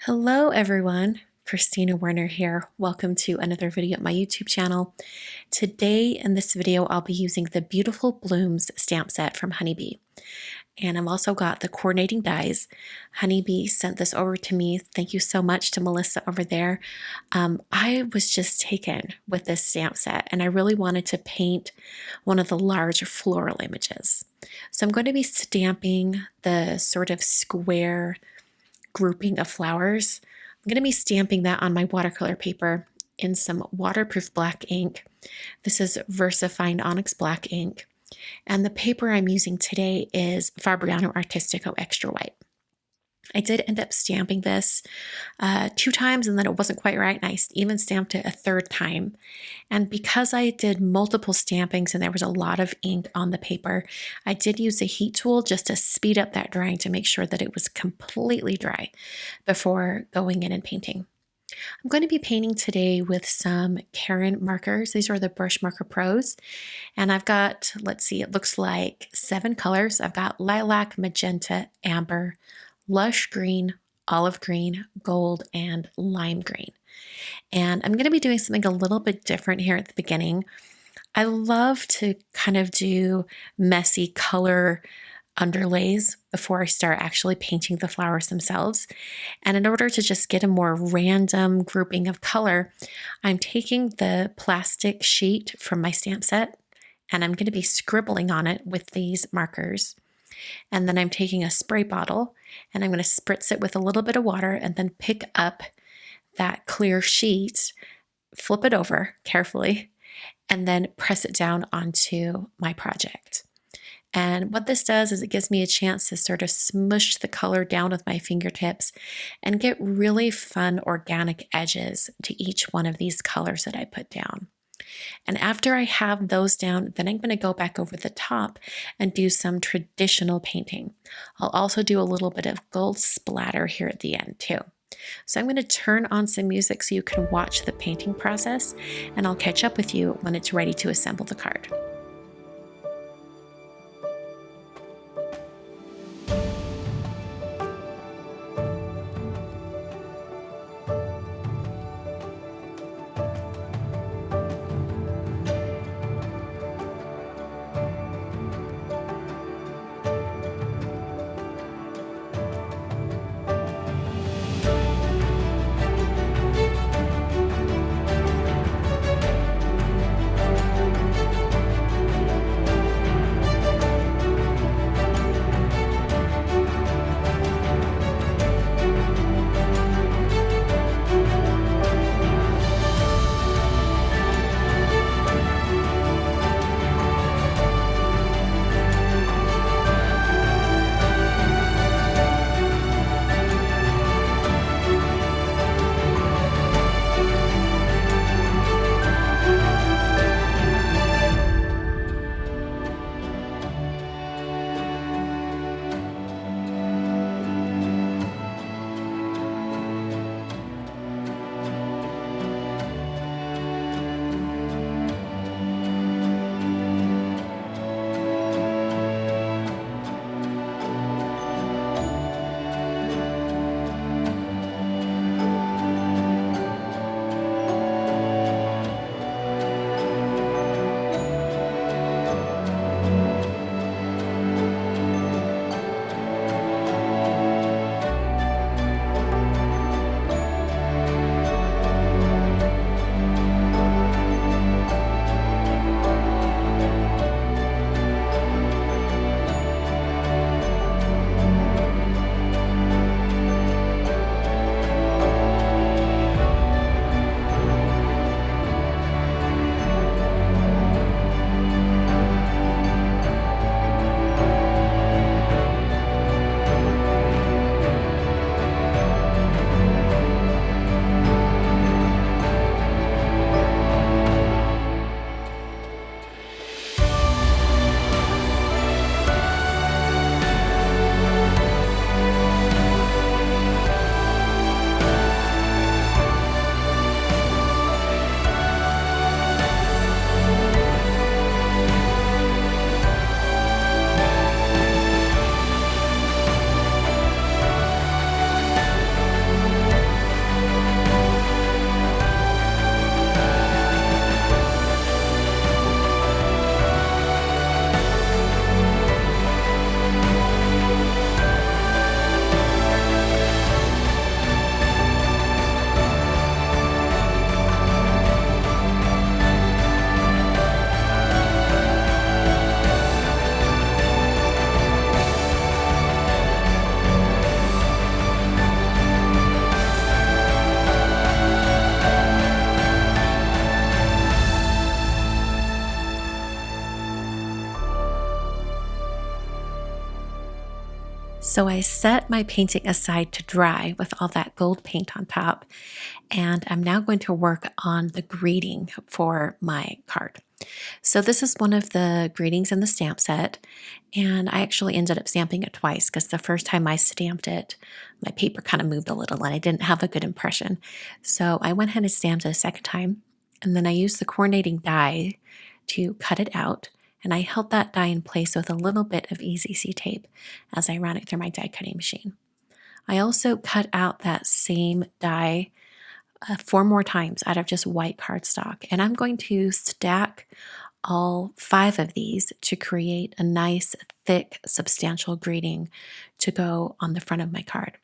Hello everyone, Christina Werner here. Welcome to another video at my YouTube channel. Today in this video, I'll be using the Beautiful Blooms stamp set from Honeybee. And I've also got the coordinating dies. Honeybee sent this over to me. Thank you so much to Melissa over there. I was just taken with this stamp set and I really wanted to paint one of the large floral images. So I'm going to be stamping the sort of square grouping of flowers. I'm going to be stamping that on my watercolor paper in some waterproof black ink. This is VersaFine Onyx Black ink. And the paper I'm using today is Fabriano Artistico Extra White. I did end up stamping this 2 times and then it wasn't quite right. And I even stamped it a 3rd time. And because I did multiple stampings and there was a lot of ink on the paper, I did use a heat tool just to speed up that drying to make sure that it was completely dry before going in and painting. I'm going to be painting today with some Caran markers. These are the Brush Marker Pros. And I've got, let's see, it looks like 7 colors. I've got lilac, magenta, amber, lush green, olive green, gold, and lime green. And I'm going to be doing something a little bit different here at the beginning. I love to kind of do messy color underlays before I start actually painting the flowers themselves. And in order to just get a more random grouping of color, I'm taking the plastic sheet from my stamp set and I'm going to be scribbling on it with these markers. And then I'm taking a spray bottle and I'm going to spritz it with a little bit of water and then pick up that clear sheet, flip it over carefully, and then press it down onto my project. And what this does is it gives me a chance to sort of smush the color down with my fingertips and get really fun organic edges to each one of these colors that I put down. And after I have those down, then I'm going to go back over the top and do some traditional painting. I'll also do a little bit of gold splatter here at the end too. So I'm going to turn on some music so you can watch the painting process, and I'll catch up with you when it's ready to assemble the card. So I set my painting aside to dry with all that gold paint on top, and I'm now going to work on the greeting for my card. So this is one of the greetings in the stamp set, and I actually ended up stamping it twice because the first time I stamped it, my paper kind of moved a little and I didn't have a good impression. So I went ahead and stamped it a second time, and then I used the coordinating die to cut it out, and I held that die in place with a little bit of Easy C tape as I ran it through my die cutting machine. I also cut out that same die 4 more times out of just white cardstock, and I'm going to stack all 5 of these to create a nice, thick, substantial greeting to go on the front of my card.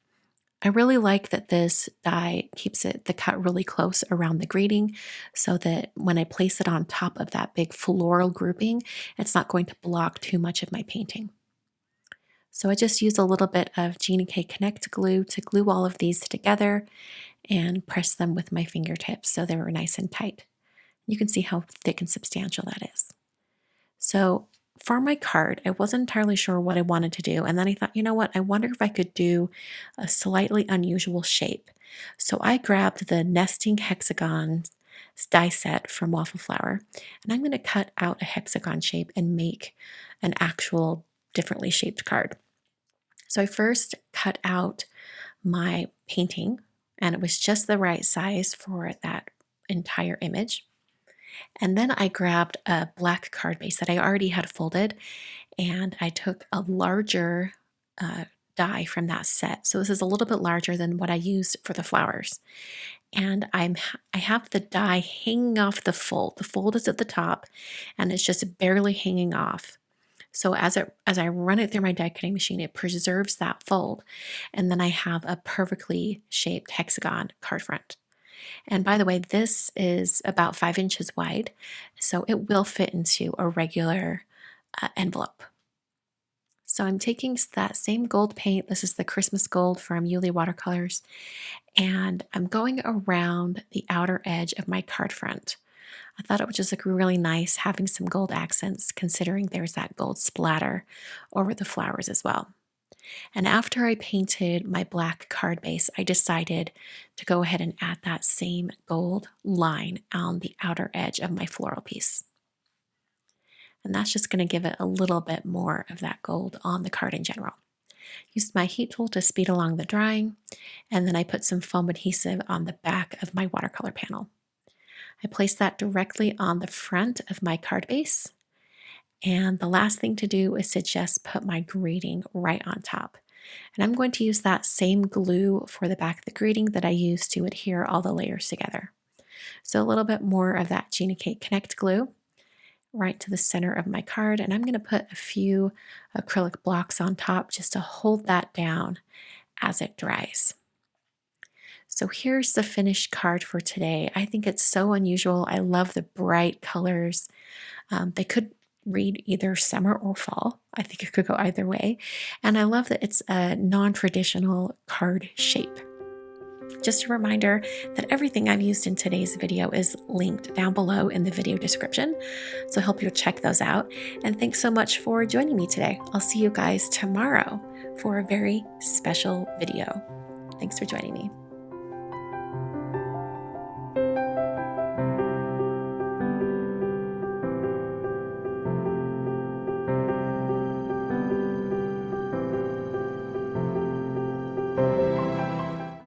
I really like that this die keeps the cut really close around the greeting so that when I place it on top of that big floral grouping, it's not going to block too much of my painting. So I just used a little bit of Gina K Connect glue to glue all of these together and press them with my fingertips so they were nice and tight. You can see how thick and substantial that is. So for my card, I wasn't entirely sure what I wanted to do. And then I thought, you know what? I wonder if I could do a slightly unusual shape. So I grabbed the nesting hexagon die set from Waffle Flower, and I'm going to cut out a hexagon shape and make an actual differently shaped card. So I first cut out my painting, and it was just the right size for that entire image. And then I grabbed a black card base that I already had folded, and I took a larger die from that set. So this is a little bit larger than what I used for the flowers. And I have the die hanging off the fold. The fold is at the top, and it's just barely hanging off. So as I run it through my die cutting machine, it preserves that fold, and then I have a perfectly shaped hexagon card front. And by the way, this is about 5 inches wide, so it will fit into a regular envelope. So I'm taking that same gold paint, this is the Christmas Gold from Yuli Watercolors, and I'm going around the outer edge of my card front. I thought it would just look really nice having some gold accents, considering there's that gold splatter over the flowers as well. And after I painted my black card base, I decided to go ahead and add that same gold line on the outer edge of my floral piece. And that's just going to give it a little bit more of that gold on the card in general. Used my heat tool to speed along the drying, and then I put some foam adhesive on the back of my watercolor panel. I placed that directly on the front of my card base. And the last thing to do is to just put my greeting right on top. And I'm going to use that same glue for the back of the greeting that I used to adhere all the layers together. So a little bit more of that Gina K Connect glue right to the center of my card. And I'm going to put a few acrylic blocks on top just to hold that down as it dries. So here's the finished card for today. I think it's so unusual. I love the bright colors. They could read either summer or fall. I think it could go either way. And I love that it's a non-traditional card shape. Just a reminder that everything I've used in today's video is linked down below in the video description, so I hope you'll check those out. And thanks so much for joining me today. I'll see you guys tomorrow for a very special video. Thanks for joining me.